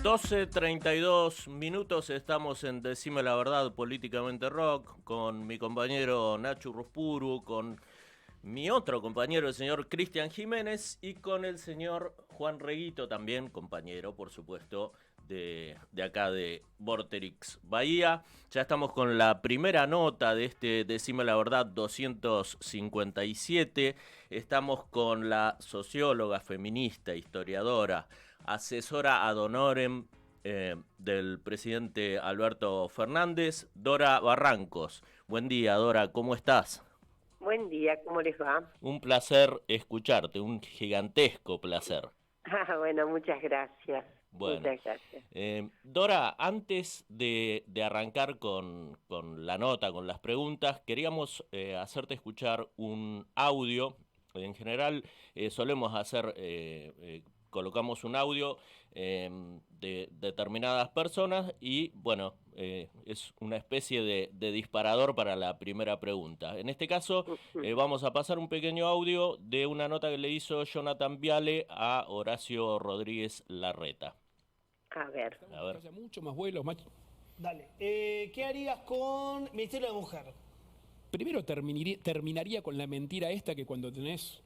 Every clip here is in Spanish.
12:32, estamos en Decime la Verdad Políticamente Rock, con mi compañero Nacho Ruspuru, con mi otro compañero, el señor Cristian Jiménez, y con el señor Juan Reguito, también compañero, por supuesto, de acá de Vorterix Bahía. Ya estamos con la primera nota de este Decime la Verdad 257. Estamos con la socióloga, feminista, historiadora, asesora ad honorem del presidente Alberto Fernández, Dora Barrancos. Buen día, Dora, ¿cómo estás? Buen día, ¿cómo les va? Un placer escucharte, un gigantesco placer. Bueno, muchas gracias. Bueno, Muchas gracias. Dora, antes de arrancar con la nota, con las preguntas, queríamos hacerte escuchar un audio. En general solemos hacer, colocamos un audio de determinadas personas y bueno, es una especie de disparador para la primera pregunta. En este caso vamos a pasar un pequeño audio de una nota que le hizo Jonathan Viale a Horacio Rodríguez Larreta. A ver. A ver. Que haya mucho más vuelos, más... Dale. ¿Qué harías con Ministerio de la Mujer? Primero terminaría con la mentira esta que cuando tenés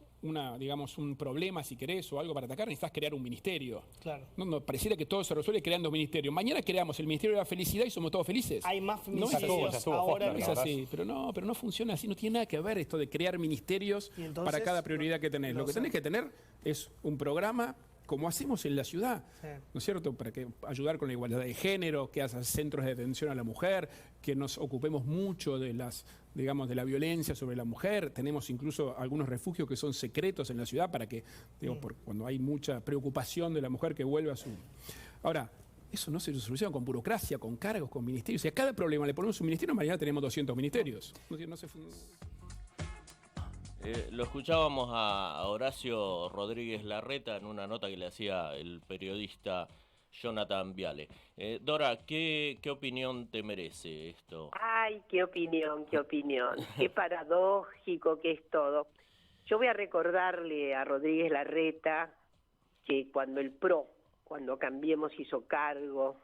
digamos, un problema, si querés, o algo para atacar, necesitas crear un ministerio. Claro. No, pareciera que todo se resuelve creando ministerios. Mañana creamos el Ministerio de la Felicidad y somos todos felices. Hay más No es feminicidios así. ahora. No es así, pero no funciona así. No tiene nada que ver esto de crear ministerios para cada prioridad que tenés. Lo que tenés que tener es un programa como hacemos en la ciudad, sí, ¿no es cierto? Para que ayudar con la igualdad de género, que haya centros de atención a la mujer, que nos ocupemos mucho de digamos, de la violencia sobre la mujer. Tenemos incluso algunos refugios que son secretos en la ciudad para que, cuando hay mucha preocupación de la mujer que vuelva a su... Ahora, eso no se soluciona con burocracia, con cargos, con ministerios. Si a cada problema le ponemos un ministerio, mañana tenemos 200 ministerios. Lo escuchábamos a Horacio Rodríguez Larreta en una nota que le hacía el periodista Jonathan Viale. Dora, ¿qué opinión te merece esto? Ay, qué opinión. Qué paradójico que es todo. Yo voy a recordarle a Rodríguez Larreta que cuando el PRO, cuando Cambiemos hizo cargo,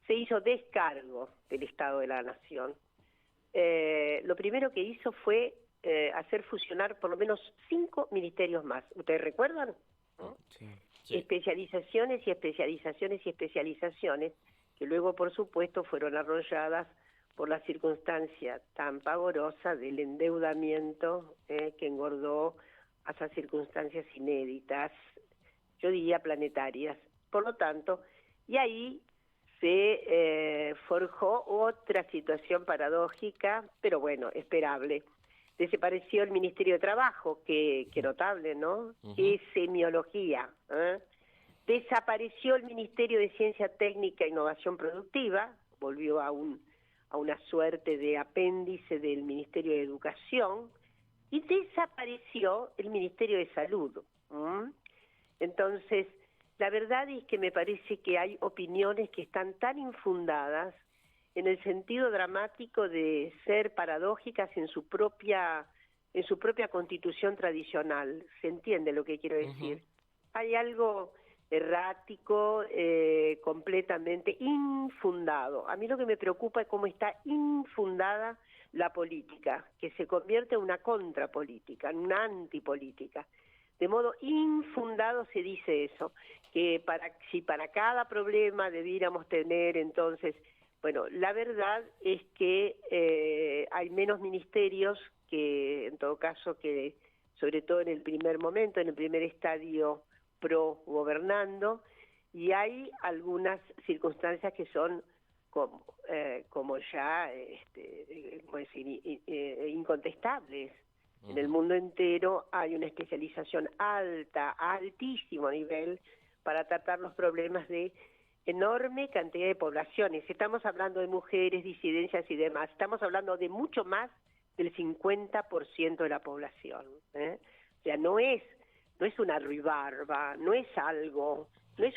se hizo descargo del Estado de la Nación. Lo primero que hizo fue hacer fusionar por lo menos 5 ministerios más. ¿Ustedes recuerdan? Sí, sí. Especializaciones y especializaciones y especializaciones, que luego, por supuesto, fueron arrolladas por la circunstancia tan pavorosa del endeudamiento que engordó a esas circunstancias inéditas, yo diría planetarias. Por lo tanto, y ahí se forjó otra situación paradójica, pero bueno, esperable. Desapareció el Ministerio de Trabajo, que notable, ¿no? Qué semiología. Desapareció el Ministerio de Ciencia Técnica e Innovación Productiva, volvió a una suerte de apéndice del Ministerio de Educación, y desapareció el Ministerio de Salud. Entonces, la verdad es que me parece que hay opiniones que están tan infundadas en el sentido dramático de ser paradójicas en su propia constitución tradicional. ¿Se entiende lo que quiero decir? Hay algo errático, completamente infundado. A mí lo que me preocupa es cómo está infundada la política, que se convierte en una contrapolítica, en una antipolítica. De modo infundado se dice eso, que si para cada problema debiéramos tener entonces... Bueno, la verdad es que hay menos ministerios que, en todo caso, que sobre todo en el primer momento, en el primer estadio pro-gobernando, y hay algunas circunstancias que son como ya incontestables. En el mundo entero hay una especialización alta, a altísimo nivel, para tratar los problemas de enorme cantidad de poblaciones. Estamos hablando de mujeres, disidencias y demás. Estamos hablando de mucho más del 50% de la población. O sea, no es una ruibarba, no es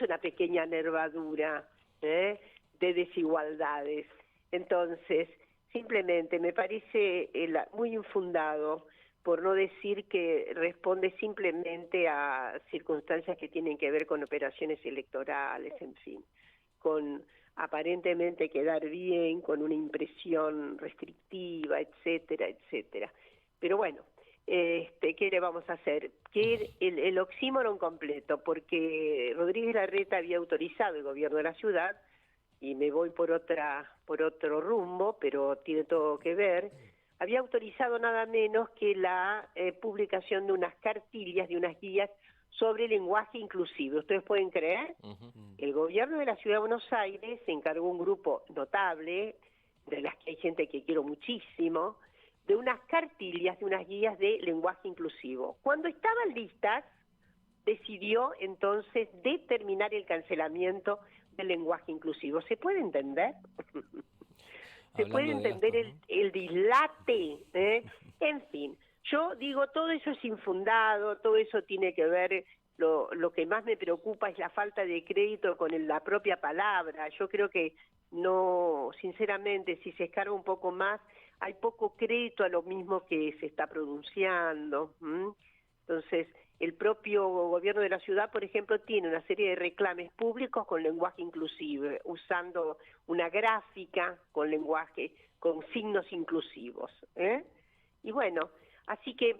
una pequeña nervadura de desigualdades. Entonces, simplemente me parece muy infundado, por no decir que responde simplemente a circunstancias que tienen que ver con operaciones electorales, en fin. con aparentemente quedar bien, con una impresión restrictiva, etcétera, etcétera. Pero bueno, ¿qué le vamos a hacer? Que el oxímoron completo, porque Rodríguez Larreta había autorizado el gobierno de la ciudad, y me voy por otro rumbo, pero tiene todo que ver, había autorizado nada menos que la publicación de unas cartillas, de unas guías sobre lenguaje inclusivo. ¿Ustedes pueden creer? El gobierno de la Ciudad de Buenos Aires se encargó un grupo notable, de las que hay gente que quiero muchísimo, de unas cartillas, de unas guías de lenguaje inclusivo. Cuando estaban listas, decidió entonces determinar el cancelamiento del lenguaje inclusivo. ¿Se puede entender? ¿Se puede entender el dislate? En fin, yo digo, todo eso es infundado, todo eso tiene que ver, lo que más me preocupa es la falta de crédito con la propia palabra. Yo creo que no, sinceramente, si se escarba un poco más, hay poco crédito a lo mismo que se está pronunciando. Entonces, el propio gobierno de la ciudad, por ejemplo, tiene una serie de reclames públicos con lenguaje inclusivo, usando una gráfica con lenguaje, con signos inclusivos. Y bueno, así que,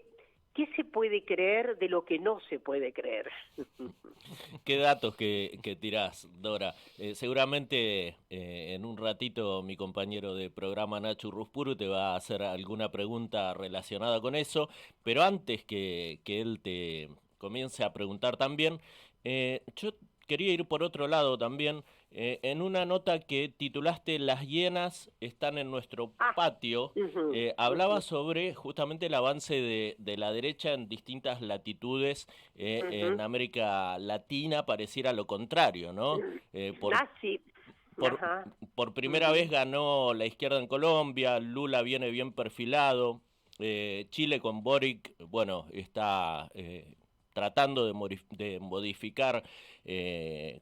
¿qué se puede creer de lo que no se puede creer? Qué datos que tirás, Dora. Seguramente en un ratito mi compañero de programa Nacho Ruspuru te va a hacer alguna pregunta relacionada con eso, pero antes que él te comience a preguntar también, yo quería ir por otro lado también. En una nota que titulaste Las hienas están en nuestro patio, hablaba sobre justamente el avance de la derecha en distintas latitudes en América Latina. Pareciera lo contrario, ¿no? Sí. Por primera vez ganó la izquierda en Colombia, Lula viene bien perfilado, Chile con Boric, bueno, está tratando de modificar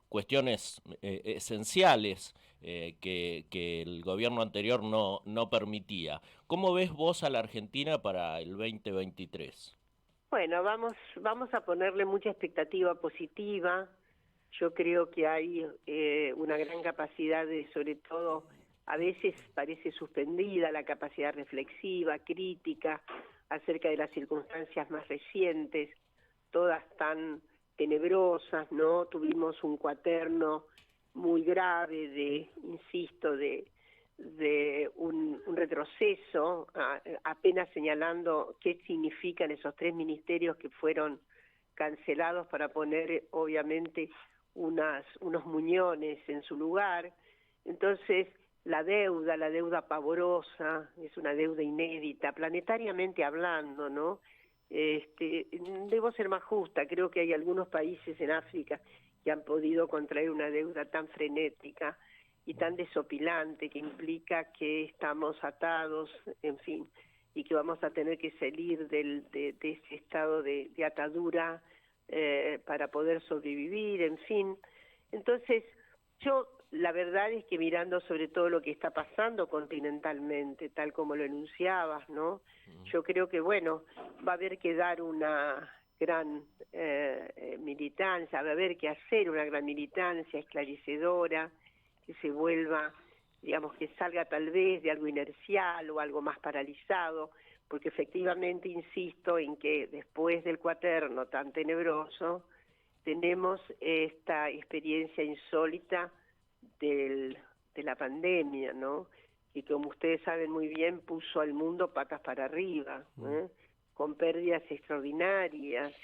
cuestiones esenciales que el gobierno anterior no permitía. ¿Cómo ves vos a la Argentina para el 2023? Bueno, vamos a ponerle mucha expectativa positiva. Yo creo que hay una gran capacidad de, sobre todo, a veces parece suspendida la capacidad reflexiva, crítica, acerca de las circunstancias más recientes, todas tan tenebrosas, ¿no? Tuvimos un cuaterno muy grave insisto, de un retroceso, apenas señalando qué significan esos 3 ministerios que fueron cancelados para poner, obviamente, unos muñones en su lugar. Entonces, la deuda pavorosa, es una deuda inédita, planetariamente hablando, ¿no? Debo ser más justa, creo que hay algunos países en África que han podido contraer una deuda tan frenética y tan desopilante, que implica que estamos atados, en fin, y que vamos a tener que salir de ese estado de atadura para poder sobrevivir, en fin. Entonces, yo la verdad es que mirando sobre todo lo que está pasando continentalmente, tal como lo enunciabas, ¿no? Yo creo que, bueno, va a haber que dar una gran militancia, va a haber que hacer una gran militancia esclarecedora, que se vuelva, digamos, que salga tal vez de algo inercial o algo más paralizado, porque efectivamente insisto en que después del cuaterno tan tenebroso, tenemos esta experiencia insólita de la pandemia, ¿no? Que como ustedes saben muy bien, puso al mundo patas para arriba, con pérdidas extraordinarias.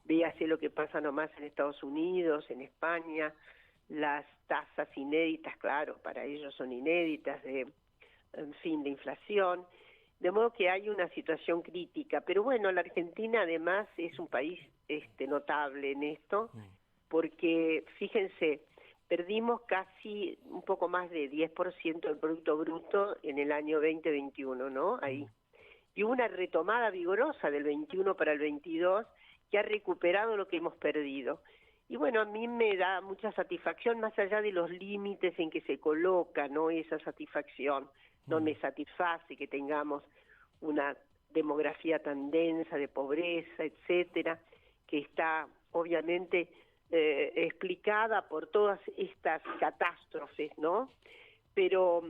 Véase lo que pasa nomás en Estados Unidos, en España, las tasas inéditas, claro, para ellos son inéditas, de inflación, de modo que hay una situación crítica. Pero bueno, la Argentina además es un país notable en esto, porque fíjense, perdimos casi un poco más de 10% del Producto Bruto en el año 2021, ¿no? Ahí. Y hubo una retomada vigorosa del 21 para el 22 que ha recuperado lo que hemos perdido. Y bueno, a mí me da mucha satisfacción, más allá de los límites en que se coloca, ¿no? Esa satisfacción no me satisface que tengamos una demografía tan densa de pobreza, etcétera, que está obviamente explicada por todas estas catástrofes, ¿no? Pero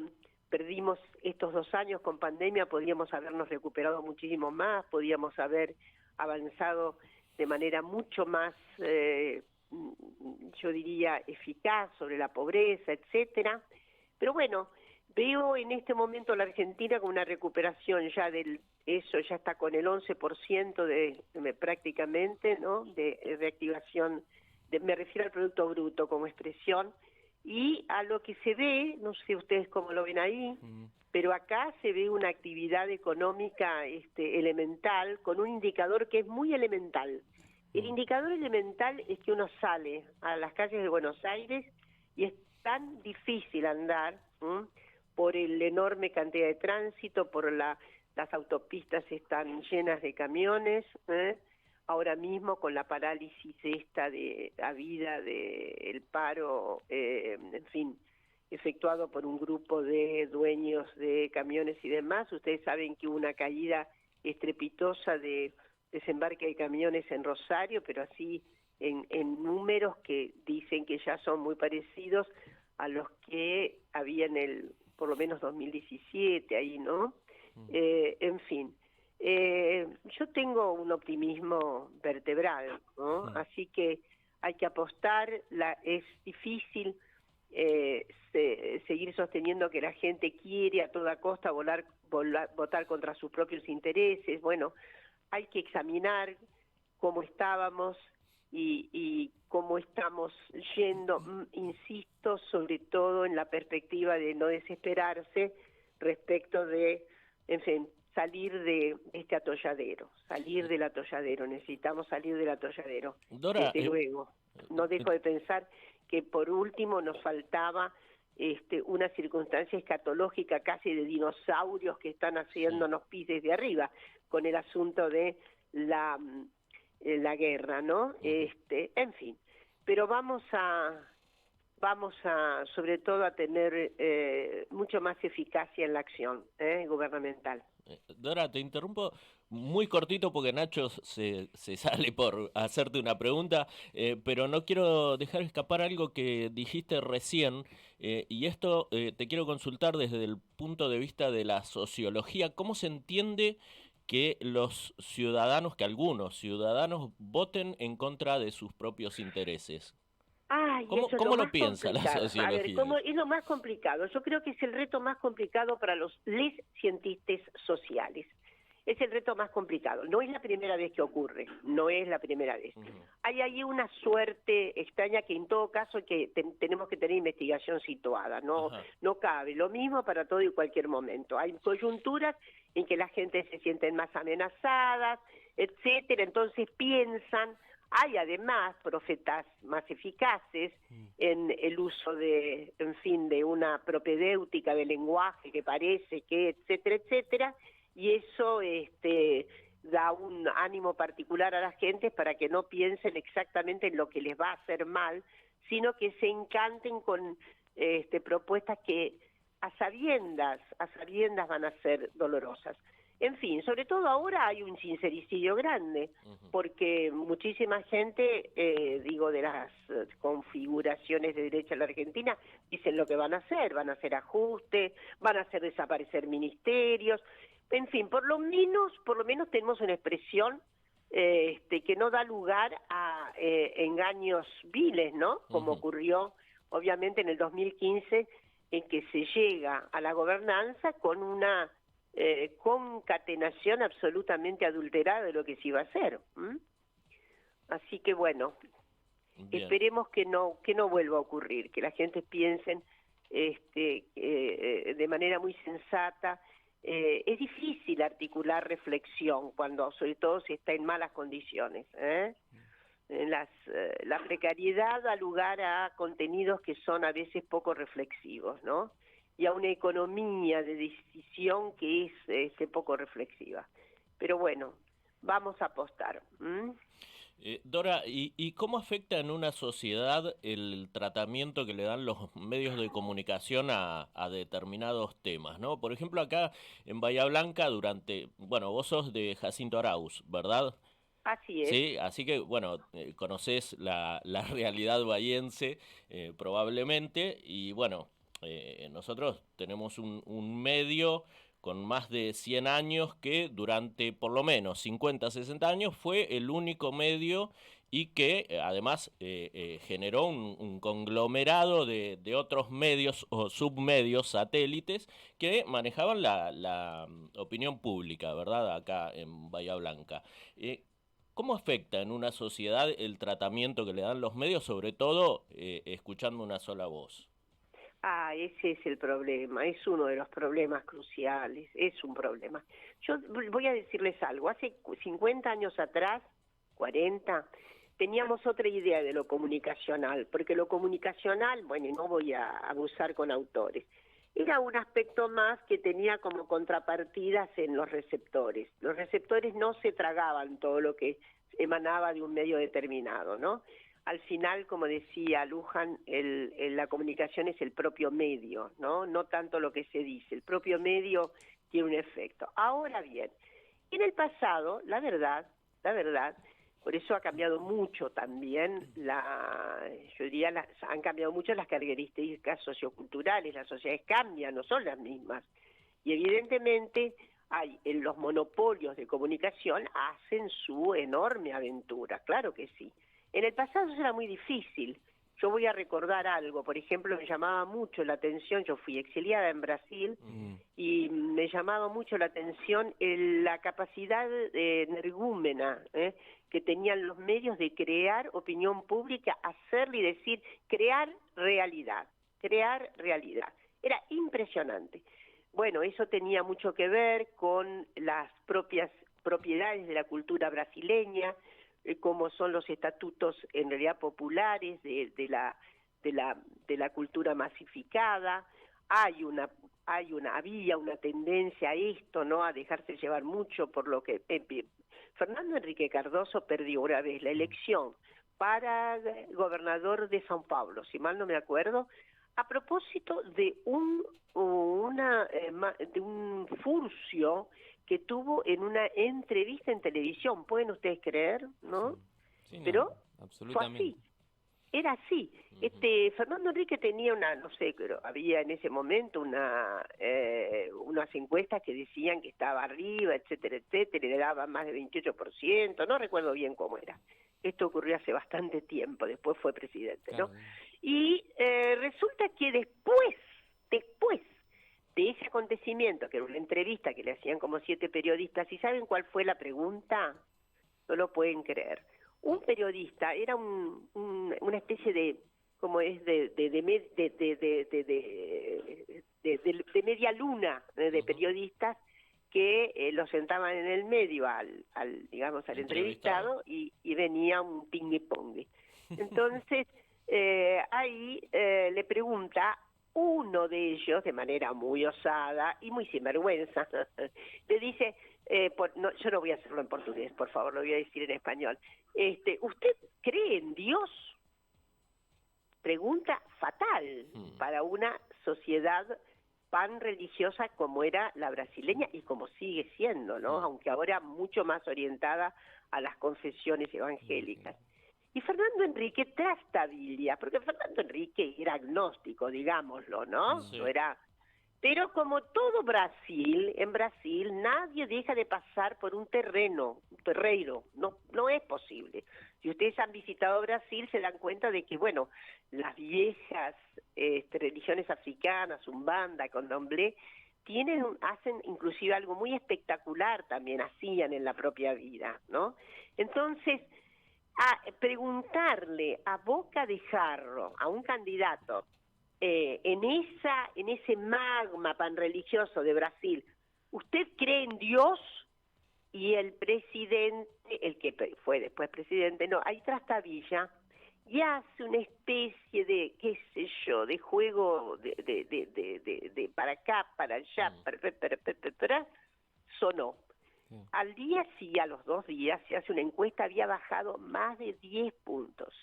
perdimos estos 2 años con pandemia, podríamos habernos recuperado muchísimo más, podíamos haber avanzado de manera mucho más, yo diría, eficaz sobre la pobreza, etcétera. Pero bueno, veo en este momento la Argentina con una recuperación ya eso ya está con el 11% prácticamente, ¿no? De reactivación, me refiero al Producto Bruto como expresión, y a lo que se ve, no sé ustedes cómo lo ven ahí, pero acá se ve una actividad económica elemental con un indicador que es muy elemental. El indicador elemental es que uno sale a las calles de Buenos Aires y es tan difícil andar por el enorme cantidad de tránsito, por las autopistas están llenas de camiones, ahora mismo con la parálisis esta habida del paro, en fin, efectuado por un grupo de dueños de camiones y demás. Ustedes saben que hubo una caída estrepitosa de desembarque de camiones en Rosario, pero así en números que dicen que ya son muy parecidos a los que había por lo menos 2017, ahí, ¿no? En fin, yo tengo un optimismo vertebral, ¿no? Así que hay que apostar, es difícil seguir sosteniendo que la gente quiere a toda costa votar contra sus propios intereses. Bueno, hay que examinar cómo estábamos y cómo estamos yendo, insisto, sobre todo en la perspectiva de no desesperarse respecto de, en fin, salir de este atolladero, salir del atolladero, necesitamos salir del atolladero, Dora, desde luego. No dejo de pensar que por último nos faltaba una circunstancia escatológica casi de dinosaurios que están haciéndonos pis desde arriba, con el asunto de la guerra, ¿no? En fin, pero vamos a sobre todo a tener mucho más eficacia en la acción gubernamental. Dora, te interrumpo muy cortito porque Nacho se sale por hacerte una pregunta, pero no quiero dejar escapar algo que dijiste recién, y esto te quiero consultar desde el punto de vista de la sociología. ¿Cómo se entiende que que algunos ciudadanos voten en contra de sus propios intereses? Ay, ¿Cómo lo piensa la sociología? A ver, es lo más complicado. Yo creo que es el reto más complicado para les cientistas sociales. Es el reto más complicado. No es la primera vez que ocurre, no es la primera vez. Hay ahí una suerte extraña que en todo caso que tenemos que tener investigación situada, no cabe. Lo mismo para todo y cualquier momento. Hay coyunturas en que la gente se siente más amenazadas, etcétera, entonces piensan. Hay además profetas más eficaces en el uso de una propedéutica del lenguaje que parece que, etcétera, etcétera, y eso da un ánimo particular a las gentes para que no piensen exactamente en lo que les va a hacer mal, sino que se encanten con propuestas que a sabiendas van a ser dolorosas. En fin, sobre todo ahora hay un sincericidio grande, porque muchísima gente, de las configuraciones de derecha en la Argentina, dicen lo que van a hacer ajustes, van a hacer desaparecer ministerios, en fin, por lo menos tenemos una expresión que no da lugar a engaños viles, ¿no? Como ocurrió obviamente en el 2015, en que se llega a la gobernanza con una concatenación absolutamente adulterada de lo que se iba a hacer. Así que bueno, esperemos que no vuelva a ocurrir, que la gente piensen de manera muy sensata. Es difícil articular reflexión cuando sobre todo se está en malas condiciones. La precariedad da lugar a contenidos que son a veces poco reflexivos, ¿no? Y a una economía de decisión que es poco reflexiva. Pero bueno, vamos a apostar. Dora, ¿y cómo afecta en una sociedad el tratamiento que le dan los medios de comunicación a determinados temas, ¿no? Por ejemplo, acá en Bahía Blanca vos sos de Jacinto Arauz, ¿verdad? Así es. Sí, así que, bueno, conocés la realidad bahiense probablemente, y bueno, nosotros tenemos un medio con más de 100 años que durante por lo menos 50, 60 años fue el único medio y que además generó un conglomerado de otros medios o submedios satélites que manejaban la opinión pública, ¿verdad? Acá en Bahía Blanca. ¿Cómo afecta en una sociedad el tratamiento que le dan los medios, sobre todo escuchando una sola voz? Ese es el problema, es uno de los problemas cruciales, es un problema. Yo voy a decirles algo, hace 50 años atrás, 40, teníamos otra idea de lo comunicacional, porque lo comunicacional, bueno, y no voy a abusar con autores, era un aspecto más que tenía como contrapartidas en los receptores. Los receptores no se tragaban todo lo que emanaba de un medio determinado, ¿no? Al final, como decía Luján, la comunicación es el propio medio, ¿no? No tanto lo que se dice, el propio medio tiene un efecto. Ahora bien, en el pasado, la verdad, por eso ha cambiado mucho también, yo diría, han cambiado mucho las características socioculturales, las sociedades cambian, no son las mismas. Y evidentemente los monopolios de comunicación hacen su enorme aventura, claro que sí. En el pasado eso era muy difícil. Yo voy a recordar algo, por ejemplo, me llamaba mucho la atención, yo fui exiliada en Brasil, y me llamaba mucho la atención la capacidad energúmena que tenían los medios de crear opinión pública, hacerle y decir, crear realidad. Era impresionante. Bueno, eso tenía mucho que ver con las propias propiedades de la cultura brasileña, como son los estatutos en realidad populares de la cultura masificada. Había una tendencia a esto, ¿no? A dejarse llevar mucho por lo que Fernando Henrique Cardoso perdió una vez la elección para gobernador de São Paulo, si mal no me acuerdo, a propósito de un furcio que tuvo en una entrevista en televisión, pueden ustedes creer, ¿no? Sí, no, pero absolutamente. fue así, era así. Fernando Enrique tenía no sé, pero había en ese momento unas encuestas que decían que estaba arriba, etcétera, etcétera, y le daban más de 28%, no recuerdo bien cómo era. Esto ocurrió hace bastante tiempo, después fue presidente, ¿no? Claro. Y resulta que después de ese acontecimiento, que era una entrevista que le hacían como 7 periodistas, ¿y saben cuál fue la pregunta? No lo pueden creer. Un periodista era una especie de, como es, de media luna de periodistas que lo sentaban en el medio al entrevistado y venía un ping-pong. Entonces, ahí le pregunta uno de ellos, de manera muy osada y muy sinvergüenza, le dice, yo no voy a hacerlo en portugués, por favor, lo voy a decir en español. ¿Usted cree en Dios? Pregunta fatal para una sociedad pan religiosa como era la brasileña y como sigue siendo, ¿no? Aunque ahora mucho más orientada a las confesiones evangélicas. Y Fernando Henrique trastabilla, porque Fernando Henrique era agnóstico, digámoslo, ¿no? Sí. No era. Pero como todo Brasil, en Brasil nadie deja de pasar por un terreiro, no es posible. Si ustedes han visitado Brasil se dan cuenta de que, bueno, las viejas religiones africanas, Umbanda, Candomblé, hacen inclusive algo muy espectacular también, hacían en la propia vida, ¿no? Entonces, preguntarle a boca de jarro a un candidato en ese magma panreligioso de Brasil, ¿usted cree en Dios? Y el presidente, el que fue después presidente, no, ahí trastabilla y hace una especie de, qué sé yo, de juego de para acá, para allá, sonó. Al día sí, a los 2 días, se hace una encuesta, había bajado más de 10 puntos.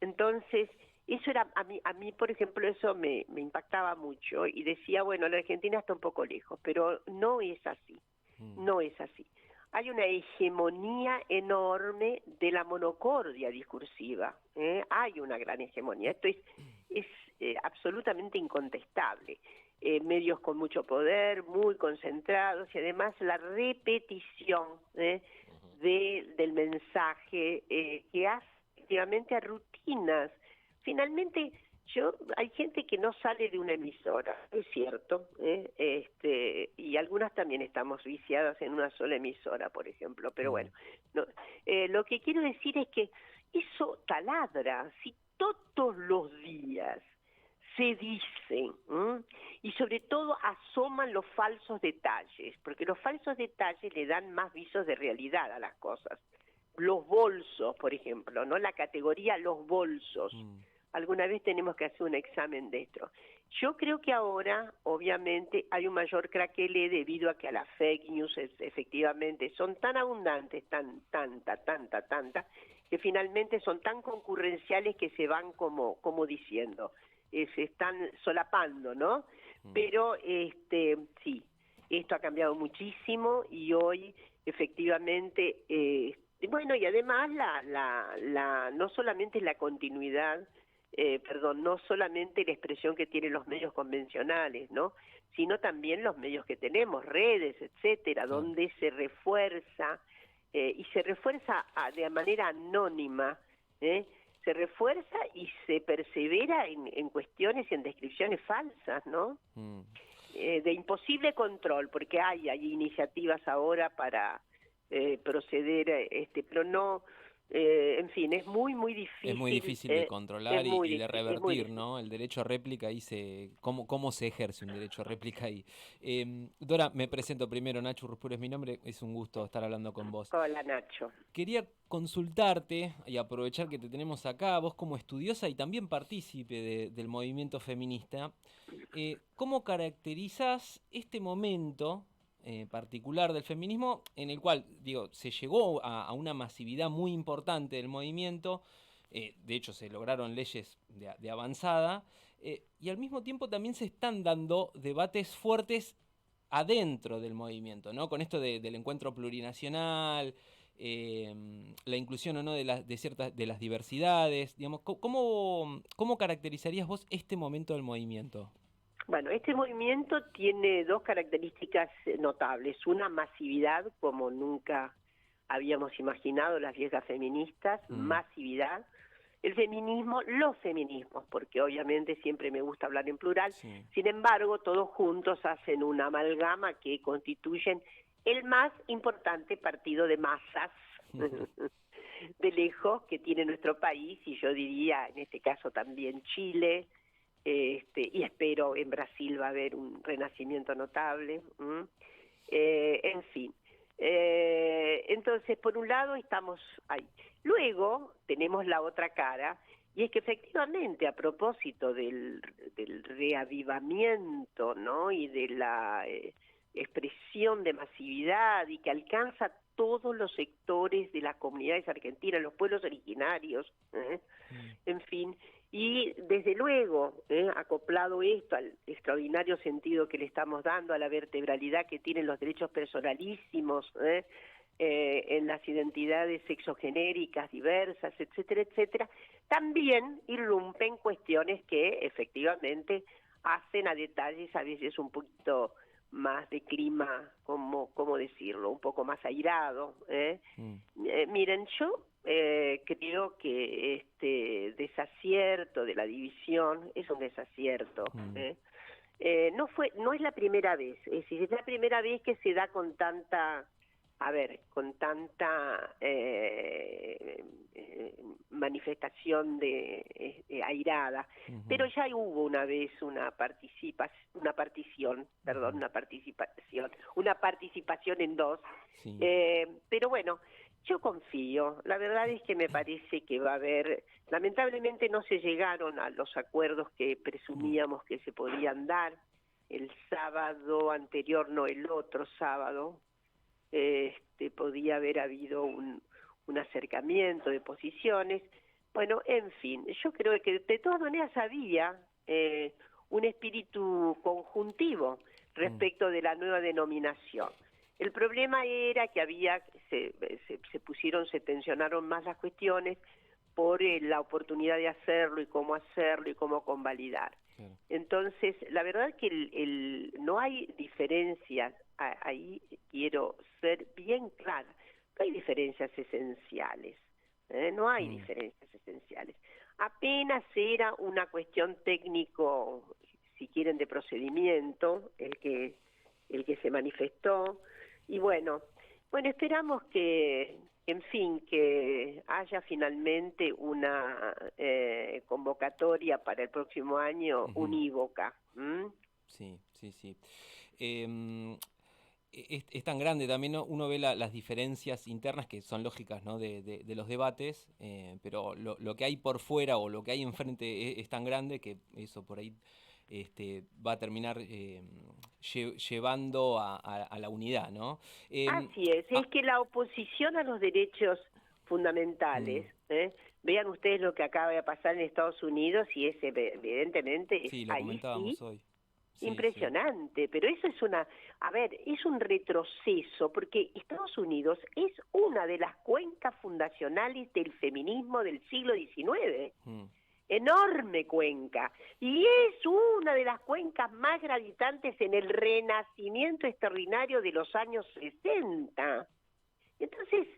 Entonces, eso era, a mí, por ejemplo, eso me impactaba mucho y decía, bueno, la Argentina está un poco lejos, pero no es así, no es así. hay una hegemonía enorme de la monocordia discursiva. Hay una gran hegemonía. Esto es absolutamente incontestable. Medios con mucho poder, muy concentrados, y además la repetición del mensaje que hace efectivamente a rutinas. Finalmente, hay gente que no sale de una emisora, es cierto, y algunas también estamos viciadas en una sola emisora, por ejemplo, pero bueno, no, lo que quiero decir es que eso taladra, si todos los días se dicen, y sobre todo asoman los falsos detalles, porque los falsos detalles le dan más visos de realidad a las cosas. Los bolsos, por ejemplo, ¿no? La categoría los bolsos. Alguna vez tenemos que hacer un examen de esto. Yo creo que ahora, obviamente, hay un mayor craquelé debido a que a las fake news efectivamente son tan abundantes, tanta, que finalmente son tan concurrenciales que se van como diciendo, se están solapando, ¿no? Pero sí, esto ha cambiado muchísimo y hoy efectivamente, bueno, y además no solamente la continuidad, no solamente la expresión que tienen los medios convencionales, ¿no? Sino también los medios que tenemos, redes, etcétera, donde se refuerza, y se refuerza de manera anónima, se refuerza y se persevera en cuestiones y en descripciones falsas, ¿no? De imposible control, porque hay iniciativas ahora para proceder, pero no... en fin, es muy difícil. Es muy difícil de controlar y de revertir, ¿no? El derecho a réplica ahí ¿cómo se ejerce un derecho a réplica ahí? Dora, me presento primero, Nacho Ruspuro es mi nombre, es un gusto estar hablando con vos. Hola, Nacho. Quería consultarte y aprovechar que te tenemos acá, vos como estudiosa y también partícipe del movimiento feminista, ¿cómo caracterizás este momento particular del feminismo en el cual, se llegó a una masividad muy importante del movimiento, de hecho se lograron leyes de avanzada, y al mismo tiempo también se están dando debates fuertes adentro del movimiento, ¿no? Con esto del encuentro plurinacional, la inclusión o no de las diversidades, digamos, ¿cómo caracterizarías vos este momento del movimiento? Bueno, este movimiento tiene dos características notables. Una, masividad, como nunca habíamos imaginado las viejas feministas, masividad. El feminismo, los feminismos, porque obviamente siempre me gusta hablar en plural. Sí. Sin embargo, todos juntos hacen una amalgama que constituyen el más importante partido de masas de lejos que tiene nuestro país, y yo diría, en este caso también Chile, y espero en Brasil va a haber un renacimiento notable, en fin. Entonces, por un lado estamos ahí. Luego tenemos la otra cara, y es que efectivamente a propósito del reavivamiento, ¿no? Y de la expresión de masividad y que alcanza todos los sectores de las comunidades argentinas, los pueblos originarios, en fin, y desde luego, acoplado esto al extraordinario sentido que le estamos dando a la vertebralidad que tienen los derechos personalísimos, en las identidades sexogenéricas diversas, etcétera, etcétera, también irrumpen cuestiones que efectivamente hacen a detalles a veces un poquito más de clima, ¿cómo decirlo?, un poco más airado. Miren, yo creo que este desacierto de la división es un desacierto. No es la primera vez, es decir, es la primera vez que se da con tanta manifestación airada, pero ya hubo una vez una participación en dos, sí. Pero bueno, yo confío, la verdad es que me parece que va a haber, lamentablemente no se llegaron a los acuerdos que presumíamos que se podían dar el sábado anterior, no el otro sábado. Podía haber habido un acercamiento de posiciones. Bueno, en fin, yo creo que de todas maneras había un espíritu conjuntivo respecto de la nueva denominación. El problema era que se tensionaron más las cuestiones por la oportunidad de hacerlo y cómo convalidar. Claro. Entonces, la verdad que no hay diferencias, ahí quiero ser bien clara, no hay diferencias esenciales, no hay diferencias esenciales. Apenas era una cuestión técnico, si quieren, de procedimiento, el que se manifestó, y bueno, esperamos que, en fin, que haya finalmente una convocatoria para el próximo año unívoca. Sí. Es tan grande también, ¿no? Uno ve las diferencias internas que son lógicas, ¿no? de los debates, pero lo que hay por fuera o lo que hay enfrente es tan grande que eso por ahí va a terminar llevando a la unidad, ¿no? Así es que la oposición a los derechos fundamentales, vean ustedes lo que acaba de pasar en Estados Unidos y es evidentemente sí, lo comentábamos hoy. Sí, impresionante, pero eso es un retroceso, porque Estados Unidos es una de las cuencas fundacionales del feminismo del siglo XIX. Enorme cuenca, y es una de las cuencas más gravitantes en el renacimiento extraordinario de los años 60. Entonces,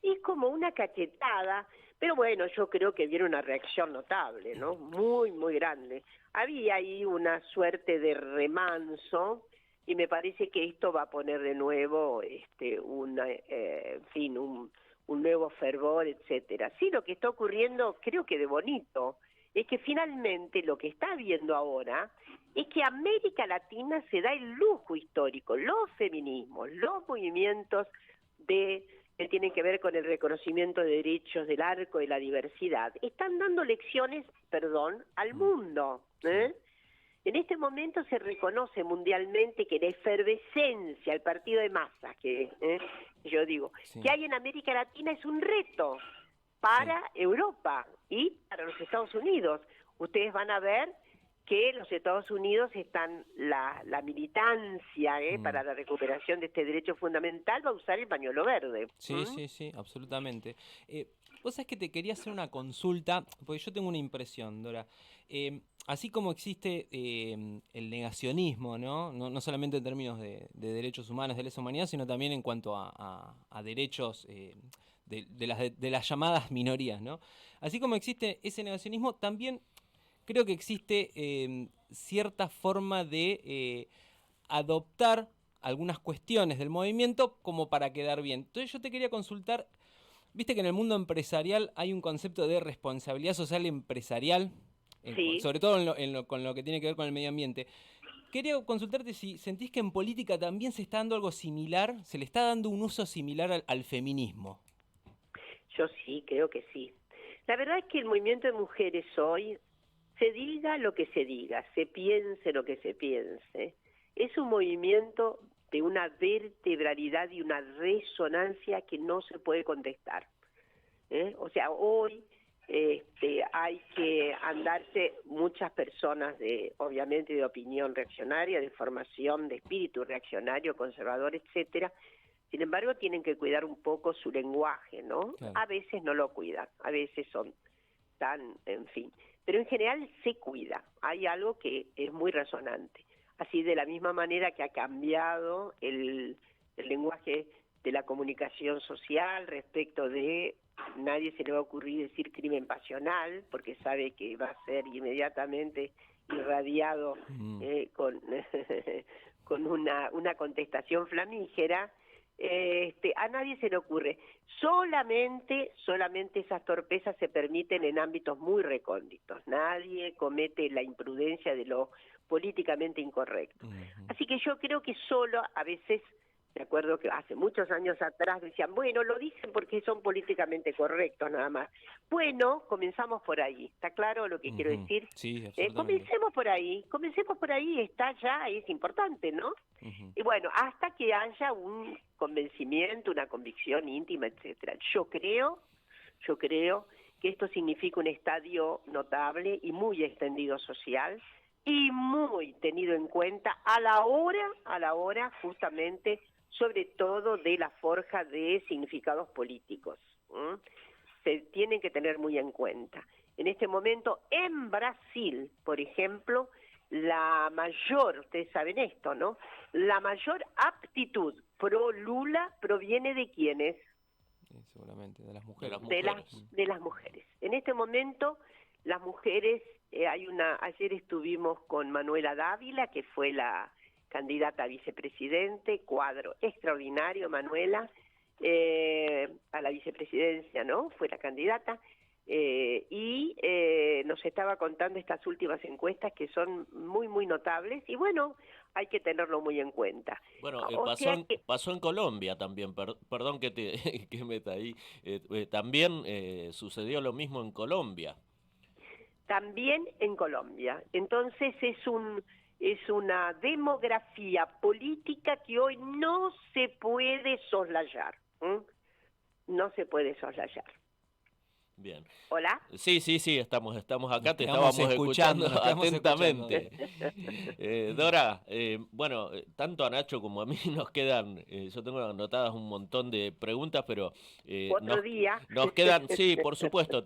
es como una cachetada, pero bueno, yo creo que viene una reacción notable, ¿no? Muy, muy grande. Había ahí una suerte de remanso, y me parece que esto va a poner de nuevo un nuevo fervor, etcétera. Sí, lo que está ocurriendo, creo que de bonito, es que finalmente lo que está habiendo ahora es que América Latina se da el lujo histórico, los feminismos, los movimientos que tienen que ver con el reconocimiento de derechos del arco de la diversidad, están dando lecciones, al mundo. En este momento se reconoce mundialmente que la efervescencia, el partido de masas, que hay en América Latina es un reto para Europa y para los Estados Unidos. Ustedes van a ver que los Estados Unidos están, la militancia para la recuperación de este derecho fundamental va a usar el pañuelo verde. Sí, absolutamente. Vos sabés que te quería hacer una consulta, porque yo tengo una impresión, Dora. Así como existe el negacionismo, no solamente en términos de derechos humanos, de lesa humanidad, sino también en cuanto a derechos de las llamadas minorías, ¿no? Así como existe ese negacionismo, también creo que existe cierta forma de adoptar algunas cuestiones del movimiento como para quedar bien. Entonces yo te quería consultar, viste que en el mundo empresarial hay un concepto de responsabilidad social empresarial, sobre todo con lo que tiene que ver con el medio ambiente. Quería consultarte si sentís que en política también se está dando algo similar, se le está dando un uso similar al feminismo. Yo sí, creo que sí. La verdad es que el movimiento de mujeres hoy, se diga lo que se diga, se piense lo que se piense, es un movimiento de una vertebralidad y una resonancia que no se puede contestar. O sea, hoy hay que andarse muchas personas obviamente de opinión reaccionaria, de formación de espíritu reaccionario, conservador, etcétera. Sin embargo, tienen que cuidar un poco su lenguaje, ¿no? Claro. A veces no lo cuidan, a veces son en fin. Pero en general se cuida, hay algo que es muy resonante. Así de la misma manera que ha cambiado el lenguaje de la comunicación social respecto de nadie se le va a ocurrir decir crimen pasional, porque sabe que va a ser inmediatamente irradiado con una contestación flamígera. A nadie se le ocurre. Solamente esas torpezas se permiten en ámbitos muy recónditos. Nadie comete la imprudencia de lo políticamente incorrecto. Así que yo creo que solo a veces, me acuerdo que hace muchos años atrás decían, bueno, lo dicen porque son políticamente correctos nada más. Bueno, comenzamos por ahí. ¿Está claro lo que quiero decir? Sí, absolutamente. Comencemos por ahí, está ya, es importante, ¿no? Y bueno, hasta que haya un convencimiento, una convicción íntima, etcétera. Yo creo que esto significa un estadio notable y muy extendido social y muy tenido en cuenta a la hora justamente sobre todo de la forja de significados políticos. Se tienen que tener muy en cuenta. En este momento, en Brasil, por ejemplo, la mayor, ustedes saben esto, ¿no? La mayor aptitud pro Lula proviene de ¿quiénes? Seguramente, de las mujeres. De las mujeres. En este momento, las mujeres, ayer estuvimos con Manuela Dávila, que fue la candidata a vicepresidente, cuadro extraordinario, Manuela, a la vicepresidencia, ¿no? Fue la candidata. Nos estaba contando estas últimas encuestas que son muy, muy notables y bueno, hay que tenerlo muy en cuenta. Bueno, pasó en Colombia también, perdón que que meta ahí, también sucedió lo mismo en Colombia. También en Colombia. Entonces es una demografía política que hoy no se puede soslayar. No se puede soslayar. Bien. ¿Hola? Sí, estamos acá, te estábamos escuchando atentamente. Dora, bueno, tanto a Nacho como a mí nos quedan, yo tengo anotadas un montón de preguntas, pero otro día nos quedan, sí, por supuesto,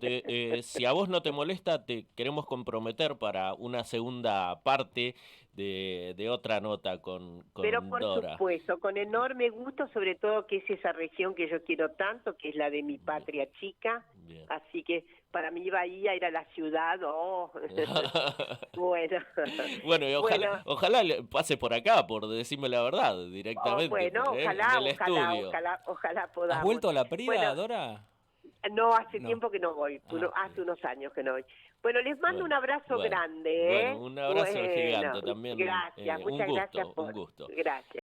si a vos no te molesta, te queremos comprometer para una segunda parte de otra nota con Pero por Dora. Supuesto, con enorme gusto, sobre todo que es esa región que yo quiero tanto, que es la de mi patria chica. Bien. Así que para mí Bahía era la ciudad, bueno. Bueno, y ojalá pase por acá, por decirme la verdad, directamente. Bueno, ojalá podamos. ¿Has vuelto a la Prida, Dora? No, hace tiempo que no voy, hace unos años que no voy. Bueno, les mando un abrazo grande. Bueno, un abrazo gigante también. Gracias, muchas gracias. Un gusto. Gracias.